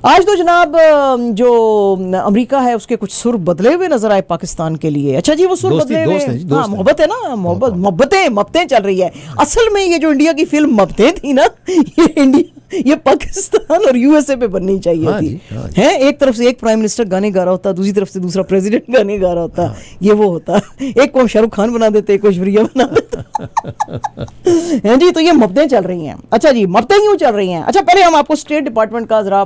आज तो जनाब जो अमेरिका है उसके कुछ सुर बदले हुए नजर आए पाकिस्तान के लिए। अच्छा जी, वो सुर बदले हुए, हाँ मोहब्बत है ना, मोहब्बतें चल रही है। असल में ये जो इंडिया की फिल्म मब्बतें थी ना, ये पाकिस्तान और यूएसए पे बननी चाहिए थी। है एक तरफ से एक प्राइम मिनिस्टर गाने गा रहा होता, दूसरी तरफ से दूसरा प्रेसिडेंट गाने गा रहा होता। ये वो होता, एक को शाहरुख खान बना देते, एक को ऐश्वर्या बना देता। है जी, तो ये मब्बतें चल रही हैं। अच्छा जी, मब्बतें क्यों चल रही हैं? अच्छा, पहले हम आपको स्टेट डिपार्टमेंट का जरा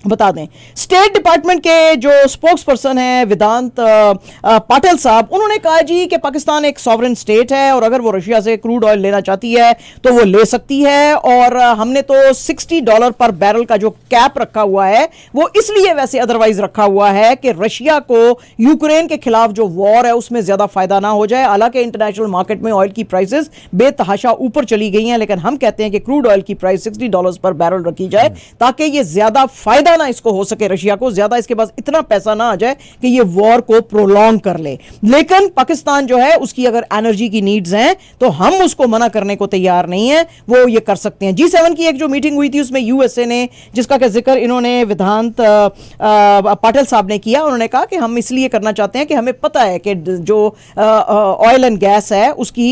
बता दें। स्टेट डिपार्टमेंट के जो स्पोक्स पर्सन है वेदांत पाटिल साहब, उन्होंने कहा जी कि पाकिस्तान एक सॉवरेन स्टेट है और अगर वो रशिया से क्रूड ऑयल लेना चाहती है तो वो ले सकती है। और हमने तो $60 पर बैरल का जो कैप रखा हुआ है वो इसलिए वैसे अदरवाइज रखा हुआ है कि रशिया को यूक्रेन के खिलाफ जो वॉर है उसमें ज्यादा फायदा ना हो जाए। हालांकि इंटरनेशनल मार्केट में ऑयल की प्राइसेस बेतहाशा ऊपर चली गई हैं, लेकिन हम कहते हैं कि क्रूड ऑयल की प्राइस $60 पर बैरल रखी जाए ताकि ये ज्यादा फायदा ना इसको हो सके, रशिया को ज्यादा इसके पास इतना पैसा ना आ जाए कि ये वॉर को प्रोलॉन्ग कर ले। लेकिन पाकिस्तान जो है उसकी अगर एनर्जी की नीड्स हैं तो हम उसको मना करने को तैयार नहीं है, वो ये कर सकते हैं। G7 की एक जो मीटिंग हुई थी उसमें यूएसए ने, जिसका का जिक्र इन्होंने वेदांत पाटिल साहब ने किया, उन्होंने कहा कि हम इसलिए करना चाहते हैं कि हमें पता है कि जो ऑयल एंड गैस है उसकी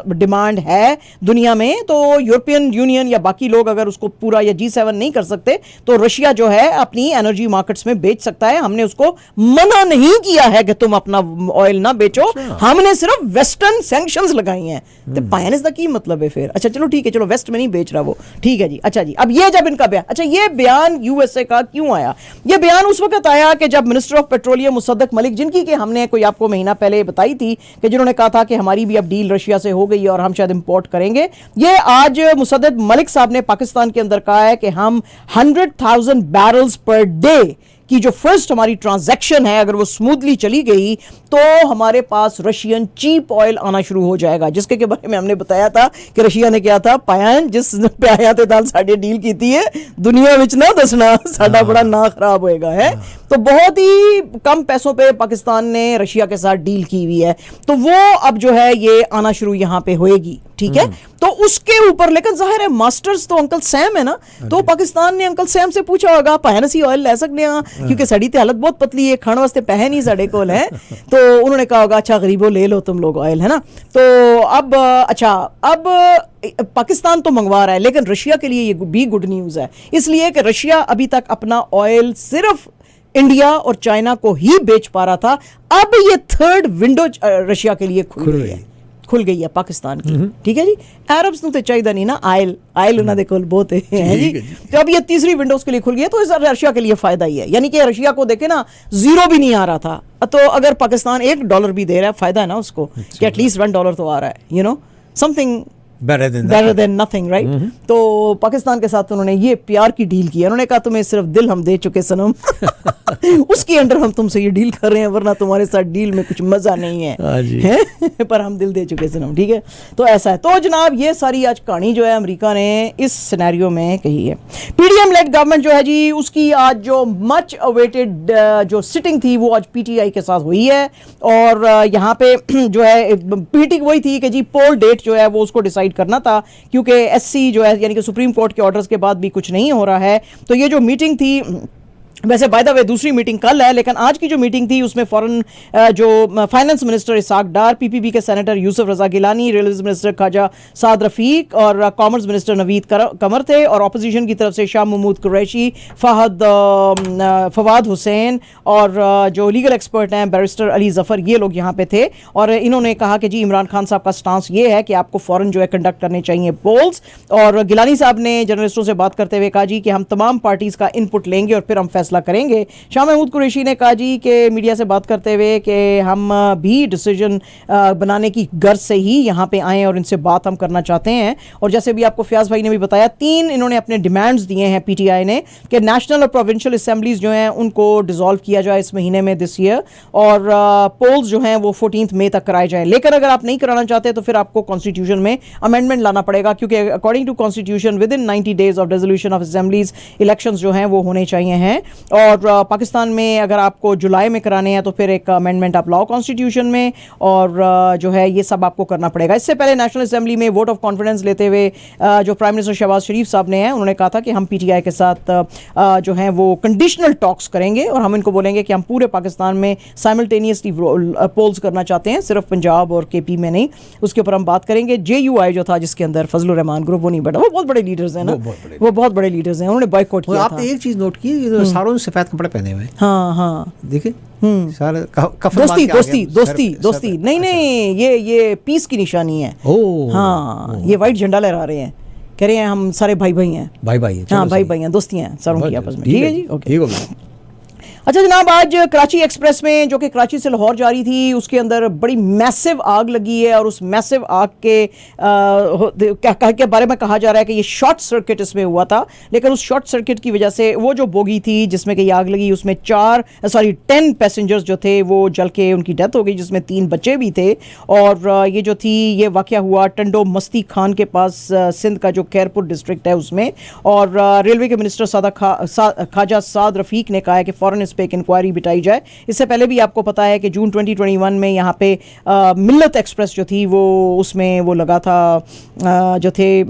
डिमांड है दुनिया में, तो यूरोपियन यूनियन या बाकी लोग अगर उसको पूरा या G7 नहीं कर सकते तो रशिया जो है अपनी एनर्जी मार्केट्स में बेच सकता है। हमने उसको मना नहीं किया है कि तुम अपना ऑयल ना बेचो, हमने सिर्फ वेस्टर्न सैंक्शंस लगाई हैं। तो पायन इसका की मतलब है फिर? अच्छा चलो ठीक है, चलो वेस्ट में नहीं बेच रहा वो, ठीक है जी। अच्छा जी, अब ये जब इनका बयान, अच्छा ये बयान यूएसए का क्यों आया? ये बयान उस वक्त आया कि जब मिनिस्टर ऑफ पेट्रोलियम मुसद्दक मलिक, जिनकी कि हमने कोई आपको महीना पहले बताई थी कि जिन्होंने कहा था कि हमारी भी अब डील रशिया से हो गई है और हम शायद इंपोर्ट करेंगे, ये आज मुसद्दक मलिक साहब ने पाकिस्तान के अंदर कहा है कि हम 100,000 बैरल्स पर डे की जो फर्स्ट हमारी ट्रांजैक्शन है अगर वो स्मूथली चली गई तो हमारे पास रशियन चीप ऑयल आना शुरू हो जाएगा, जिसके के बारे में हमने बताया था कि रशिया ने क्या था, पायन जिस पे आया थे दाल साढ़े डील की थी है दुनिया विच ना दसना साडा बड़ा ना खराब होएगा है। तो बहुत ही कम पैसों पे पाकिस्तान ने रशिया के साथ डील की हुई है, तो वो अब जो है ये आना शुरू यहां पे होएगी, ठीक है। तो उसके ऊपर लेकिन जाहिर है मास्टर्स तो अंकल सैम है ना, तो पाकिस्तान ने अंकल सैम से पूछा होगा पैन असी ऑयल ले सकते हैं क्योंकि साड़ी तो हालत बहुत पतली है, खाने वास्ते पैसे नहीं साढ़े कोल है। तो उन्होंने कहा होगा अच्छा गरीबों ले लो तुम लोग ऑयल, है ना। तो अब अच्छा, अब पाकिस्तान तो मंगवा रहा है लेकिन रशिया के लिए ये भी गुड न्यूज है, इसलिए कि रशिया अभी तक अपना ऑयल सिर्फ इंडिया और चाइना को ही बेच पा रहा था। अब ये थर्ड विंडो रशिया के लिए खुल गई है पाकिस्तान की, ठीक है जी। अरब्स तो चाहिए नहीं ना आयल उन्होंने कोल बहुत है जी। तो अब ये तीसरी विंडोज के लिए खुल गई है, तो इस रशिया के लिए फायदा ही है। यानी कि रशिया को देखे ना जीरो भी नहीं आ रहा था, तो अगर पाकिस्तान $1 भी दे रहा है फायदा है ना उसको, कि एटलीस्ट $1 तो आ रहा है, you know, something better than nothing, right? तो पाकिस्तान के साथ उन्होंने ये प्यार की डील की है। उन्होंने कहा तुम्हें सिर्फ दिल हम दे चुके सनम उसके अंडर हम तुमसे ये डील कर रहे हैं, वरना तुम्हारे साथ डील में कुछ मजा नहीं है पर हम दिल दे चुके सनम, ठीक है। तो ऐसा है। तो जनाब ये सारी आज कहानी जो है अमेरिका ने इस सिनेरियो में कही है। पीडीएम लेड गवर्नमेंट जो है जी, उसकी आज जो मच अवेटेड जो सिटिंग थी वो आज पीटीआई के साथ हुई है। और यहाँ पे जो है मीटिंग वही थी कि जी पोल डेट जो है वो उसको डिसाइड करना था, क्योंकि एससी जो है यानी कि सुप्रीम कोर्ट के ऑर्डर्स के बाद भी कुछ नहीं हो रहा है। तो ये जो मीटिंग थी, वैसे बाय द वे दूसरी मीटिंग कल है, लेकिन आज की जो मीटिंग थी उसमें फॉरेन जो फाइनेंस मिनिस्टर इसाक डार, पीपीपी के सेनेटर यूसुफ रजा गिलानी, रेलवे मिनिस्टर ख्वाजा साद रफीक और कॉमर्स मिनिस्टर नवीद कमर थे। और अपोजिशन की तरफ से शाह महमूद कुरैशी, फवाद हुसैन और जो लीगल एक्सपर्ट हैं बैरिस्टर अली जफर, ये लोग यहाँ पे थे। और इन्होंने कहा कि जी इमरान खान साहब का स्टांस ये है कि आपको फॉरन जो है कंडक्ट करने चाहिए पोल्स। और गिलानी साहब ने जर्नलिस्टों से बात करते हुए कहा जी कि हम तमाम पार्टीज का इनपुट लेंगे और फिर हम फैसला करेंगे। शाह महमूद कुरैशी ने कहा जी कि मीडिया से बात करते हुए कि हम भी डिसीजन बनाने की गर्ज से ही यहाँ पे आए और इनसे बात हम करना चाहते हैं। और जैसे भी आपको फयाज भाई ने भी बताया, 3 इन्होंने अपने डिमांड्स दिए हैं पीटीआई ने कि नेशनल और प्रोविंशियल असेंबलीज जो हैं उनको डिसॉल्व किया जाए इस महीने में दिस ईयर, और पोल्स जो हैं वो 14 मई तक कराए जाए। लेकिन अगर आप नहीं कराना चाहते तो फिर आपको कॉन्स्टिट्यूशन में अमेंडमेंट लाना पड़ेगा, क्योंकि according to constitution within 90 days of resolution of assemblies elections जो हैं वो होने चाहिए हैं। और पाकिस्तान में अगर आपको जुलाई में कराने हैं तो फिर एक अमेंडमेंट आप लाओ कॉन्स्टिट्यूशन में, और जो है ये सब आपको करना पड़ेगा। इससे पहले नेशनल असेंबली में वोट ऑफ कॉन्फिडेंस लेते हुए जो प्राइम मिनिस्टर शहबाज शरीफ साहब ने हैं, उन्होंने कहा था कि हम पीटीआई के साथ जो है वो कंडीशनल टॉक्स करेंगे और हम इनको बोलेंगे कि हम पूरे पाकिस्तान में साइमल्टेनियसली पोल्स करना चाहते हैं, सिर्फ पंजाब और केपी में नहीं। उसके ऊपर हम बात करेंगे। JUI जो था जिसके अंदर फजलुर रहमान ग्रुप, वो नहीं बैठा। वो बहुत बड़े लीडर्स हैं ना, वो बहुत बड़े लीडर्स हैं, उन्होंने बॉयकॉट किया था। आपने एक चीज नोट की, सारों ने सफेद कपड़े पहने हुए। हाँ हाँ, देखिए दोस्ती नहीं, ये पीस की निशानी है। हाँ, ये वाइट झंडा लहरा रहे हैं, कह रहे हैं हम सारे भाई हैं। हाँ, भाई हैं, दोस्ती हैं सारों की आपस में। ठीक है जी, ओके। अच्छा जनाब, आज कराची एक्सप्रेस में जो कि कराची से लाहौर जा रही थी, उसके अंदर बड़ी मैसिव आग लगी है और उस मैसिव आग के बारे में कहा जा रहा है कि ये शॉर्ट सर्किट इसमें हुआ था, लेकिन उस शॉर्ट सर्किट की वजह से वो जो बोगी थी जिसमें कि ये आग लगी, उसमें 10 पैसेंजर्स जो थे वो जल के उनकी डेथ हो गई, जिसमें 3 बच्चे भी थे। और ये जो थी, ये वाक़या हुआ टंडो मस्ती खान के पास, सिंध का जो खैरपुर डिस्ट्रिक्ट है उसमें। और रेलवे के मिनिस्टर ख्वाजा साद रफ़ीक ने कहा है कि फ़ौरन पे एक इंक्वायरी बिठाई जाए। इससे पहले भी आपको पता है कि जून 2021 में यहाँ पे मिल्लत एक्सप्रेस जो थी वो उसमें वो लगा था, जो थे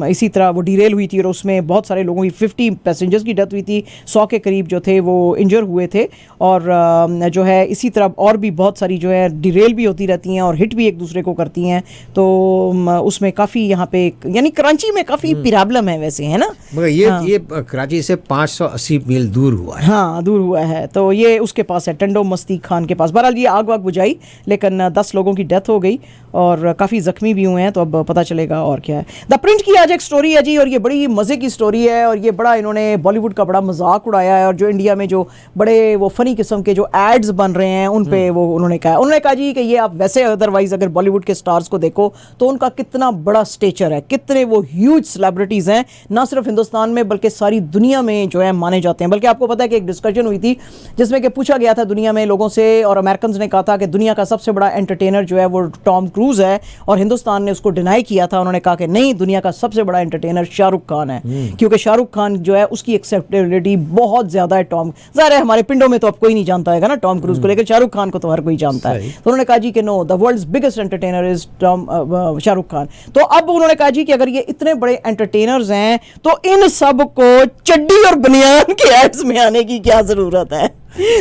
इसी तरह वो डिरेल हुई थी और उसमें बहुत सारे लोगों की 50 पैसेंजर्स की डेथ हुई थी, 100 के करीब जो थे वो इंजर हुए थे। और जो है इसी तरह और भी बहुत सारी जो है डिरेल भी होती रहती हैं और हिट भी एक दूसरे को करती हैं। तो उसमें काफ़ी यहाँ पे यानी कराची में काफ़ी प्रॉब्लम है वैसे, है ना। मगर ये कराची से 580 मील दूर हुआ है। हाँ, दूर हुआ है। तो ये उसके पास है, टंडो मस्ती खान के पास। बहरहाल ये आग बुझाई, लेकिन 10 लोगों की डेथ हो गई और काफ़ी ज़ख्मी भी हुए हैं। तो अब पता चलेगा और क्या है। द प्रिंट की आज एक स्टोरी है जी, और ये बड़ी मज़े की स्टोरी है और ये बड़ा इन्होंने बॉलीवुड का बड़ा मजाक उड़ाया है। और जो इंडिया में जो बड़े वो फ़नी किस्म के जो एड्स बन रहे हैं उन पे वो उन्होंने कहा जी कि ये आप वैसे अदरवाइज़ अगर बॉलीवुड के स्टार्स को देखो तो उनका कितना बड़ा स्टेचर है, कितने वो ह्यूज सेलिब्रिटीज़ हैं, ना सिर्फ हिंदुस्तान में बल्कि सारी दुनिया में जो है माने जाते हैं। बल्कि आपको पता है कि एक डिस्कशन हुई थी जिसमें कि पूछा गया था दुनिया में लोगों से, और अमेरिकन ने कहा था कि दुनिया का सबसे बड़ा एंटरटेनर जो है वो टॉम क्रूज है, और हिंदुस्तान ने उसको डिनाई किया था। उन्होंने कहा कि नहीं, दुनिया का सबसे बड़ा एंटरटेनर शाहरुख खान है, क्योंकि शाहरुख खान जो है उसकी एक्सेप्टेबिलिटी बहुत ज्यादा है। टॉम, ज़ाहिर है हमारे पिंडों में तो अब कोई नहीं जानता है ना टॉम क्रूज को, लेकिन शाहरुख खान को तो हर कोई जानता है। तो उन्होंने कहा जी कि no, the world's biggest entertainer is Shahrukh Khan. तो अब उन्होंने कहा जी कि अगर ये इतने बड़े एंटरटेनर्स हैं तो इन सब को चड्डी और बनियान के एड्स में आने की क्या जरूरत है।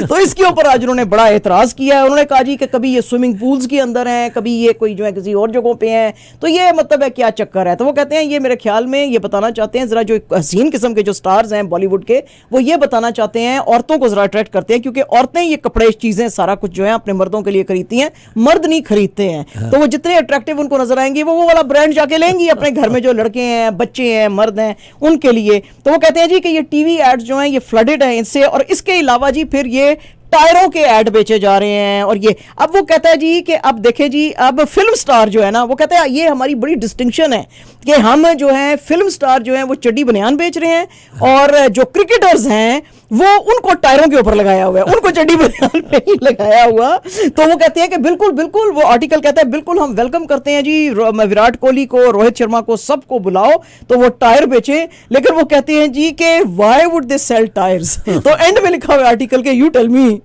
तो इसके ऊपर आज उन्होंने बड़ा एतराज किया है। उन्होंने कहा जी कि कभी ये स्विमिंग पूल्स के अंदर हैं, कभी ये कोई जो है किसी और जगहों पे हैं, तो ये मतलब है क्या चक्कर है। तो वो कहते हैं ये मेरे ख्याल में ये बताना चाहते हैं, जरा जो हसीन किस्म के जो स्टार्स हैं बॉलीवुड के, वो ये बताना चाहते हैं, औरतों को जरा अट्रैक्ट करते हैं, क्योंकि औरतें ये कपड़े चीजें सारा कुछ जो है अपने मर्दों के लिए खरीदती हैं, मर्द नहीं खरीदते हैं। तो वो जितने अट्रैक्टिव उनको नजर आएंगे वो वाला ब्रांड जाके लेंगी अपने घर में जो लड़के हैं, बच्चे हैं, मर्द हैं, उनके लिए। तो वो कहते हैं जी कि ये टीवी एड्स जो हैं ये फ्लडेड हैं इससे, और इसके अलावा जी फिर ये टायरों के ऐड बेचे जा रहे हैं। और ये अब वो कहता है जी कि अब देखें जी, अब फिल्म स्टार जो है ना, वो कहता है ये हमारी बड़ी डिस्टिंक्शन है कि हम जो है फिल्म स्टार जो है वो चड्डी बनियान बेच रहे हैं, और जो क्रिकेटर्स हैं वो उनको टायरों के ऊपर लगाया हुआ है, उनको चड्डी बनियान पे ही लगाया हुआ। तो वो कहते हैं कि बिल्कुल बिल्कुल, वो आर्टिकल कहता है बिल्कुल हम वेलकम करते हैं जी विराट कोहली को, रोहित शर्मा को, सबको बुलाओ तो वो टायर बेचे। लेकिन वो कहते हैं जी कि why would they sell tyres. तो एंड में लिखा हुआ आर्टिकल के you tell me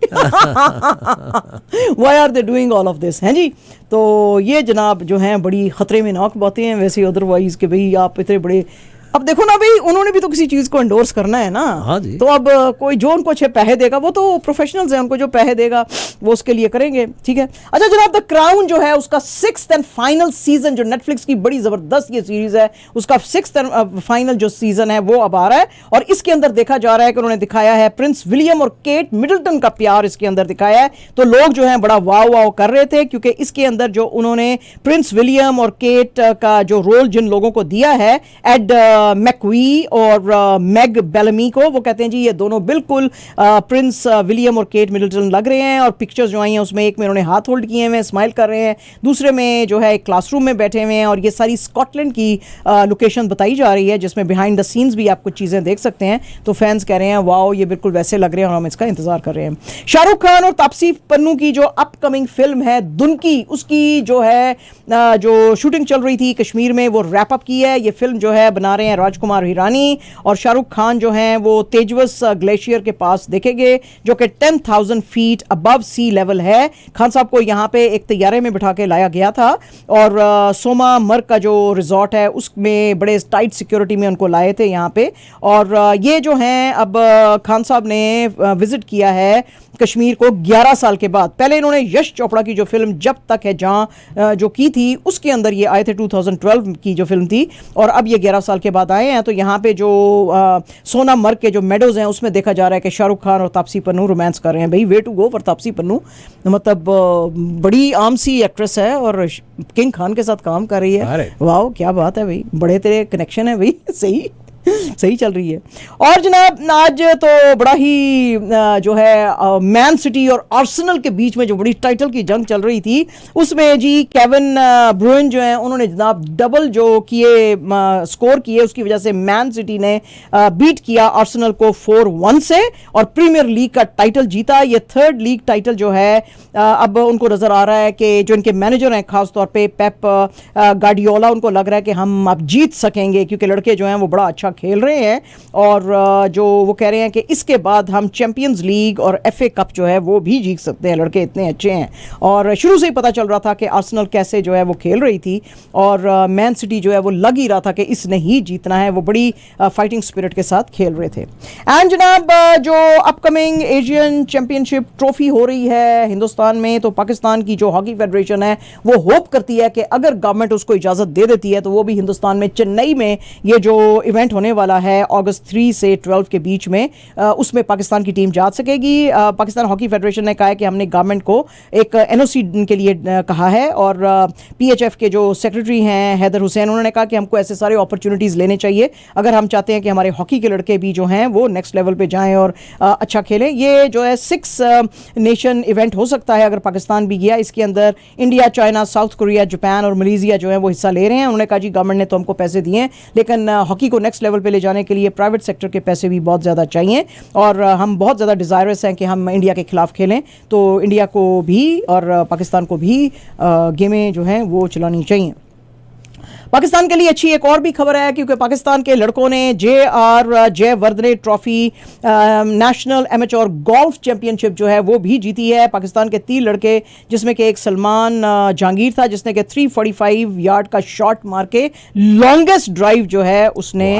why are they doing all of this, हैं जी। तो ये जनाब जो हैं बड़ी खतरे में नाक बातें हैं वैसे अदरवाइज कि भाई आप इतने बड़े, अब देखो ना भाई, उन्होंने भी तो किसी चीज को एंडोर्स करना है ना। हाँ जी। तो अब कोई जो उनको अच्छे पैसे देगा, वो तो प्रोफेशनल्स हैं, उनको जो पैसे देगा वो उसके लिए करेंगे, ठीक है। अच्छा जनाब, द क्राउन जो है उसका 6th एंड फाइनल सीजन, जो नेटफ्लिक्स की बड़ी जबरदस्त ये सीरीज है, उसका 6th एंड फाइनल जो सीजन है वो अब आ रहा है। और इसके अंदर देखा जा रहा है कि उन्होंने दिखाया है प्रिंस विलियम और केट मिडल्टन का प्यार इसके अंदर दिखाया है। तो लोग जो है बड़ा वाव वाव कर रहे थे, क्योंकि इसके अंदर जो उन्होंने प्रिंस विलियम और केट का जो रोल जिन लोगों को दिया है, एड मैकवी और मैग बेलमी को, वो कहते हैं जी ये दोनों बिल्कुल प्रिंस विलियम और केट मिडल्टन लग रहे हैं। और पिक्चर्स जो आई हैं उसमें एक में उन्होंने हाथ होल्ड किए हुए हैं, स्माइल कर रहे हैं, दूसरे में जो है एक क्लासरूम में बैठे हुए हैं। और ये सारी स्कॉटलैंड की लोकेशन बताई जा रही है, जिसमें बिहाइंड द सीन्स भी आप कुछ चीज़ें देख सकते हैं। तो फैंस कह रहे हैं वाओ ये बिल्कुल वैसे लग रहे हैं और हम इसका इंतजार कर रहे हैं। शाहरुख खान और तापसी पन्नू की जो अपकमिंग फिल्म है दुनकी, उसकी जो है जो शूटिंग चल रही थी कश्मीर में, वो रैप अप की है। ये फिल्म जो है बना रहे हैं हैं राजकुमार हिरानी, और शाहरुख खान जो हैं वो तेजवस ग्लेशियर के पास देखेंगे जो कि 10,000 फीट अबव सी लेवल है। खान साहब को यहाँ पे एक तैयारे में बिठा के लाया गया था और सोमा मर्ग का जो रिजॉर्ट है उसमें बड़े टाइट सिक्योरिटी में उनको लाए थे यहाँ पे। और ये जो हैं अब खान साहब ने विजिट किया है कश्मीर को 11 साल के बाद। पहले इन्होंने यश चोपड़ा की जो फिल्म जब तक है जहां जो की थी उसके अंदर ये आए थे, 2012 की जो फिल्म थी, और अब ये 11 साल के बाद आए हैं। तो यहाँ पे जो सोनामर्ग के जो मेडोज हैं उसमें देखा जा रहा है कि शाहरुख खान और तापसी पन्नू रोमांस कर रहे हैं। भाई way to go for Taapsee Pannu, मतलब बड़ी आम सी एक्ट्रेस है और किंग खान के साथ काम कर रही है। वाह क्या बात है भाई, बड़े तेरे कनेक्शन है भाई, सही सही चल रही है। और जनाब आज तो बड़ा ही जो है मैन सिटी और आर्सेनल के बीच में जो बड़ी टाइटल की जंग चल रही थी उसमें जी केविन ब्रुइन जो हैं उन्होंने जनाब डबल जो किए स्कोर किए, उसकी वजह से मैन सिटी ने बीट किया आर्सेनल को 4-1 से और प्रीमियर लीग का टाइटल जीता। ये थर्ड लीग टाइटल जो है अब उनको नजर आ रहा है कि जो इनके मैनेजर हैं खासतौर पे पेप गार्डियोला, उनको लग रहा है कि हम अब जीत सकेंगे क्योंकि लड़के जो हैं वो बड़ा अच्छा खेल रहे हैं और जो वो कह रहे हैं कि इसके बाद हम चैंपियंस लीग और एफए कप जो है वो भी जीत सकते हैं, लड़के इतने अच्छे हैं। और शुरू से ही पता चल रहा था कि आर्सेनल कैसे जो है वो खेल रही थी और मैन सिटी जो है वो लग ही रहा था कि इसने ही जीतना है, वो बड़ी फाइटिंग स्पिरिट के साथ खेल रहे थे। एंड जनाब जो अपकमिंग एशियन चैंपियनशिप ट्रॉफी हो रही है हिंदुस्तान में, तो पाकिस्तान की जो हॉकी फेडरेशन है वो होप करती है कि अगर गवर्नमेंट उसको इजाजत दे देती है तो वो भी हिंदुस्तान में चेन्नई में ये जो इवेंट होने वाला है अगस्त 3 से 12 के बीच में, उसमें पाकिस्तान की टीम जा सकेगी। पाकिस्तान हॉकी फेडरेशन ने कहा है कि हमने गवर्नमेंट को एक एनओसी के लिए कहा है और पीएचएफ के जो सेक्रेटरी हैं हैदर हुसैन, उन्होंने कहा कि हमको ऐसे सारे अपॉर्चुनिटीज़ लेने चाहिए अगर हम चाहते हैं कि हमारे हॉकी के लड़के भी जो हैं वो नेक्स्ट लेवल पे जाएं और अच्छा खेलें। ये जो है 6 नेशन इवेंट हो सकता है अगर पाकिस्तान भी गया। इसके अंदर India, China, south Korea, Japan और मलेशिया जो है वो हिस्सा ले रहे हैं। उन्होंने कहा जी गवर्नमेंट ने तो हमको पैसे दिए हैं लेकिन हॉकी को नेक्स्ट लेवल पे ले जाने के लिए प्राइवेट सेक्टर के पैसे भी बहुत ज़्यादा चाहिए और हम बहुत ज़्यादा डिज़ायरस हैं कि हम इंडिया के खिलाफ खेलें। तो इंडिया को भी और पाकिस्तान को भी गेमें जो हैं वो चलानी चाहिए। पाकिस्तान के लिए अच्छी एक और भी खबर है क्योंकि पाकिस्तान के लड़कों ने JR Jayewardene trophy national amateur golf championship जो है वो भी जीती है। पाकिस्तान के 3 लड़के जिसमें कि एक सलमान जहांगीर था जिसने कि 345 यार्ड का शॉट मार के लॉन्गेस्ट ड्राइव जो है उसने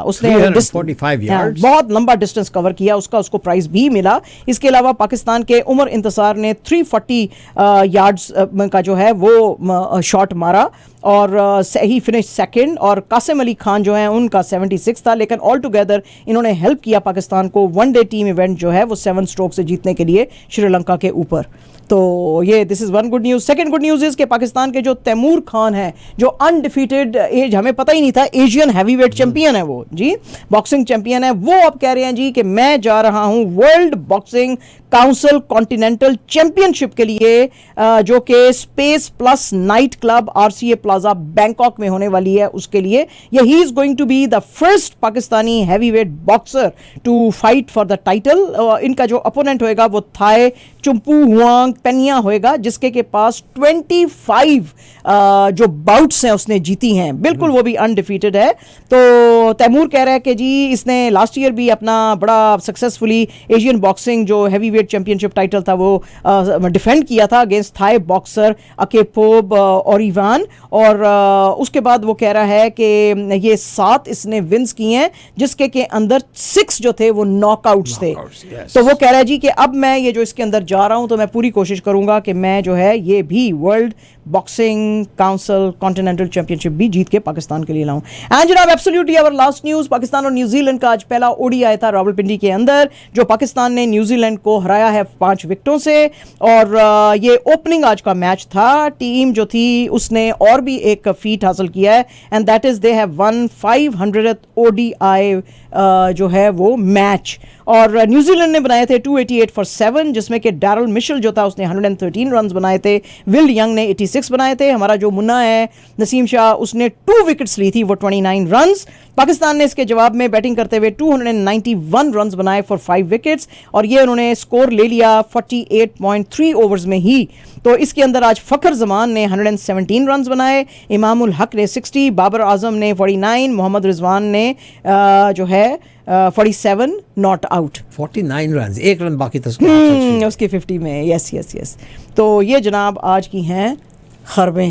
उसने 345 यार्ड्स बहुत लंबा डिस्टेंस कवर किया, उसको प्राइज भी मिला। इसके अलावा पाकिस्तान के उमर इंतसार ने 340 यार्ड्स का जो है वो शॉट मारा और ही फिनिश सेकंड, और कासिम अली खान जो हैं उनका 76 था। लेकिन ऑल टुगेदर इन्होंने हेल्प किया पाकिस्तान को वनडे टीम इवेंट जो है वो 7 स्ट्रोक से जीतने के लिए श्रीलंका के ऊपर। तो ये this is one good news. Second good news is कि पाकिस्तान के जो तैमूर खान है जो अनडिफीटेड एज, हमें पता ही नहीं था एशियन हैवीवेट चैंपियन है वो जी, बॉक्सिंग चैंपियन है, वो अब कह रहे हैं जी कि मैं जा रहा हूं World Boxing Council Continental Championship के लिए जो कि Space Plus Night Club RCA Plaza Bangkok में होने वाली है उसके लिए। He is going to be the first Pakistani heavyweight boxer to fight for the title. इनका जो अपोनेंट होएगा वो थाई चुम्पू हुआंग पेनिया होएगा जिसके के पास 25 जो बाउट्स हैं उसने जीती हैं, बिल्कुल वो भी अनडिफीटेड है। तो तैमूर कह रहा है कि जी इसने लास्ट ईयर भी अपना बड़ा सक्सेसफुली एशियन बॉक्सिंग जो हैवीवेट चैंपियनशिप टाइटल था वो डिफेंड किया था अगेंस्ट थाई बॉक्सर अकेपोब और इवान, और उसके बाद वो कह रहा है कि ये 7 इसने विन्स किए हैं जिसके के अंदर 6 जो थे वो नॉकआउट्स थे। तो वो कह रहा है जी कि अब मैं ये जो इसके अंदर जा रहा हूं तो मैं पूरी कोशिश करूंगा कि मैं जो है ये भी World Boxing Council Continental Championship भी जीत के पाकिस्तान के लिए लाऊं। एंड जनाब absolutely our last news, Pakistan और न्यूजीलैंड का आज पहला ओडी आया था रावलपिंडी के अंदर जो पाकिस्तान ने न्यूजीलैंड को हराया है 5 विकेटों से, और ये ओपनिंग आज का मैच था। टीम जो थी उसने और भी एक फीट हासिल किया है and that is they have one 500th ODI जो है वो मैच, और न्यूजीलैंड ने बनाए थे 288 फॉर 7 जिसमें कि डैरल मिशेल जो था उसने 113 रन बनाए थे, विल यंग ने 86 बनाए थे, हमारा जो मुन्ना है नसीम शाह उसने 2 विकेट्स ली थी वो 29 रन्स। पाकिस्तान ने इसके जवाब में बैटिंग करते हुए 291 रन्स बनाए फॉर 5 विकेट्स और ये उन्होंने स्कोर ले लिया 48.3 ओवर्स में ही। तो इसके अंदर आज फ़खर जमान ने 117 रन बनाए, इमामुल हक ने 60, बाबर आजम ने 49, मोहम्मद रिजवान ने जो है 47 नॉट आउट। 49 रन, 1 रन बाकी था उसके 50 में। Yes yes yes. तो ये जनाब आज की हैं खबरें।